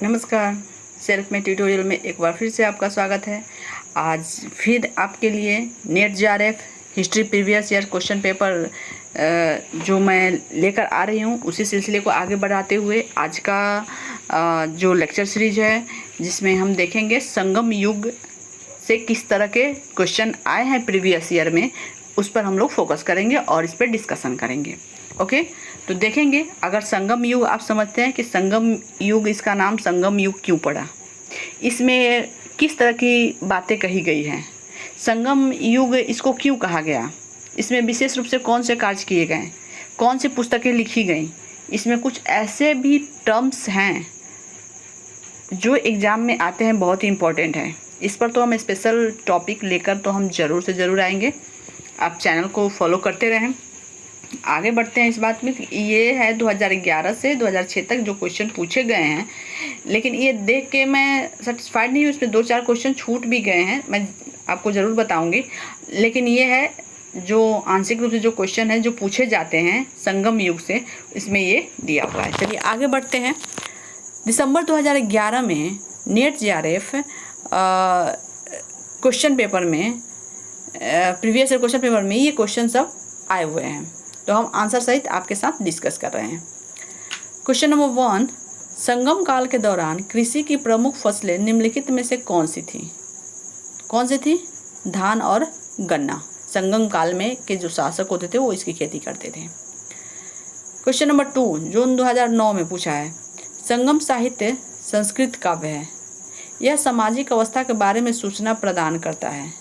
नमस्कार। सेल्फ में ट्यूटोरियल में एक बार फिर से आपका स्वागत है। आज फिर आपके लिए net JRF history previous year question paper जो मैं लेकर आ रही हूँ उसी सिलसिले को आगे बढ़ाते हुए आज का जो लेक्चर सीरीज है जिसमें हम देखेंगे संगम युग से किस तरह के क्वेश्चन आए हैं प्रीवियस ईयर में, उस पर हम लोग फोकस करेंगे और इस पर डिस्कशन करेंगे। ओके, तो देखेंगे अगर संगम युग आप समझते हैं कि संगम युग, इसका नाम संगम युग क्यों पड़ा, इसमें किस तरह की बातें कही गई हैं, संगम युग इसको क्यों कहा गया, इसमें विशेष रूप से कौन से कार्य किए गए, कौन सी पुस्तकें लिखी गई, इसमें कुछ ऐसे भी टर्म्स हैं जो एग्ज़ाम में आते हैं, बहुत ही इम्पोर्टेंट है। इस पर तो हम स्पेशल टॉपिक लेकर तो हम ज़रूर से ज़रूर आएंगे। आप चैनल को फॉलो करते रहें। आगे बढ़ते हैं इस बात में। ये है 2011 से 2006 तक जो क्वेश्चन पूछे गए हैं, लेकिन ये देख के मैं सेटिस्फाइड नहीं हूँ। इसमें 2-4 क्वेश्चन छूट भी गए हैं, मैं आपको ज़रूर बताऊंगी। लेकिन ये है जो आंशिक रूप से जो क्वेश्चन है जो पूछे जाते हैं संगम युग से, इसमें ये दिया हुआ है। चलिए आगे बढ़ते हैं। दिसंबर 2011 में नेट जेआरएफ क्वेश्चन पेपर में, प्रीवियस ईयर क्वेश्चन पेपर में ये क्वेश्चन सब आए हुए हैं, तो हम आंसर सहित आपके साथ डिस्कस कर रहे हैं। क्वेश्चन नंबर 1, संगम काल के दौरान कृषि की प्रमुख फसलें निम्नलिखित में से कौन सी थी? कौन सी थी? धान और गन्ना। संगम काल में के जो शासक होते थे वो इसकी खेती करते थे। क्वेश्चन नंबर 2, जून 2009 में पूछा है, संगम साहित्य संस्कृत काव्य है, यह सामाजिक अवस्था के बारे में सूचना प्रदान करता है।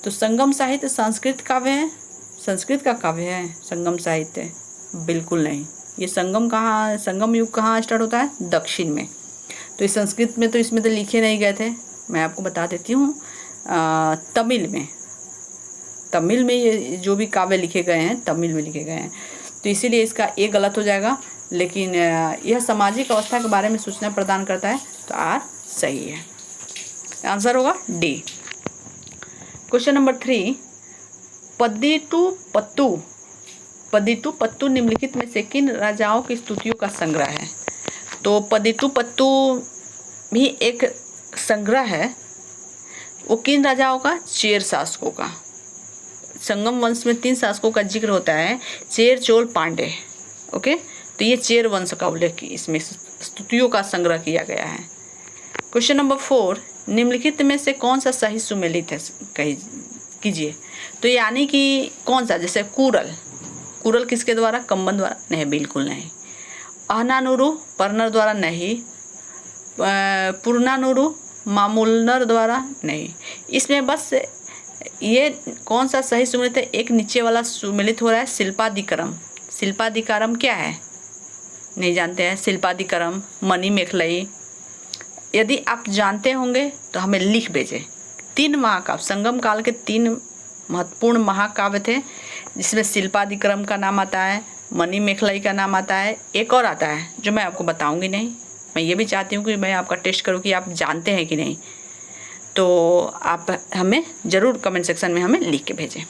तो संगम साहित्य संस्कृत काव्य है, संस्कृत का काव्य है संगम साहित्य? बिल्कुल नहीं। ये संगम युग कहाँ स्टार्ट होता है? दक्षिण में। तो इस संस्कृत में तो इसमें तो लिखे नहीं गए थे, मैं आपको बता देती हूँ। तमिल में ये जो भी काव्य लिखे गए हैं तमिल में लिखे गए हैं, तो इसीलिए इसका ए गलत हो जाएगा। लेकिन यह सामाजिक अवस्था के बारे में सूचना प्रदान करता है, तो आर सही है। आंसर होगा डी। क्वेश्चन नंबर 3, पद्दिटू पत्तू निम्नलिखित में से किन राजाओं की स्तुतियों का संग्रह है? तो पद्दिटू पत्तू भी एक संग्रह है। वो किन राजाओं का? चेर शासकों का। संगम वंश में 3 शासकों का जिक्र होता है, चेर, चोल, पांडे। ओके, तो ये चेर वंश का उल्लेख इसमें स्तुतियों का संग्रह किया गया है। क्वेश्चन नंबर 4, निम्नलिखित में से कौन सा सही सुमेलित है कीजिए? तो यानी कि कौन सा, जैसे कुरल किसके द्वारा? कंबन द्वारा? नहीं, बिल्कुल नहीं। अहनानुरु परनर द्वारा? नहीं। पुरनानुरु मामूलनर द्वारा? नहीं। इसमें बस ये कौन सा सही सुमेलित है? एक नीचे वाला सुमेलित हो रहा है, शिल्पादिकरम। शिल्पादिकारम क्या है? नहीं जानते हैं। शिल्पादिकरम, मणिमेखलई। यदि आप जानते होंगे तो हमें लिख भेजें। 3 महाकाव्य, संगम काल के 3 महत्वपूर्ण महाकाव्य थे, जिसमें शिल्पादिक्रम का नाम आता है, मणिमेखलई का नाम आता है, एक और आता है जो मैं आपको बताऊंगी नहीं। मैं ये भी चाहती हूँ कि मैं आपका टेस्ट करूँ कि आप जानते हैं कि नहीं। तो आप हमें ज़रूर कमेंट सेक्शन में हमें लिख के भेजें।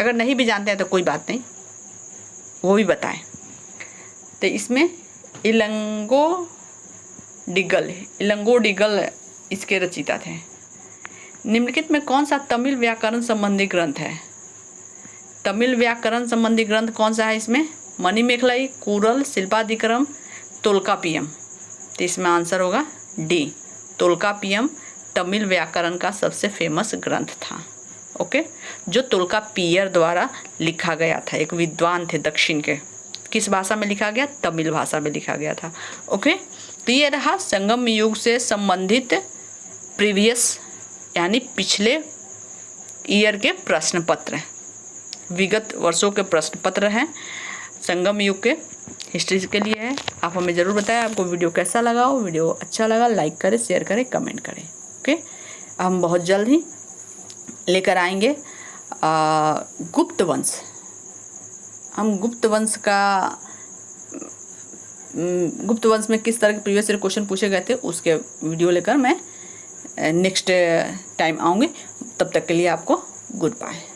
अगर नहीं भी जानते हैं तो कोई बात नहीं, वो भी बताएं। तो इसमें इलंगो डिगल इसके रचयिता थे। निम्नलिखित में कौन सा तमिल व्याकरण संबंधी ग्रंथ है? तमिल व्याकरण संबंधी ग्रंथ कौन सा है इसमें? मणिमेखलई, कुरल, शिल्पादिक्रम, तोल्कापियम। तो इसमें आंसर होगा डी। तोल्कापियम तमिल व्याकरण का सबसे फेमस ग्रंथ था। ओके, जो तोल्कापियर द्वारा लिखा गया था, एक विद्वान थे दक्षिण के। किस भाषा में लिखा गया? तमिल भाषा में लिखा गया था। ओके, तो ये रहा संगम युग से संबंधित प्रीवियस यानी पिछले ईयर के प्रश्न पत्र, विगत वर्षों के प्रश्न पत्र हैं संगम युग के, हिस्ट्री के लिए है। आप हमें ज़रूर बताएं आपको वीडियो कैसा लगा हो। वीडियो अच्छा लगा लाइक करें, शेयर करें, कमेंट करें। ओके, हम बहुत जल्द ही लेकर आएंगे गुप्त वंश। हम गुप्त वंश में किस तरह के प्रीवियस ईयर क्वेश्चन पूछे गए थे उसके वीडियो लेकर मैं नेक्स्ट टाइम आऊँगी। तब तक के लिए आपको गुड बाय।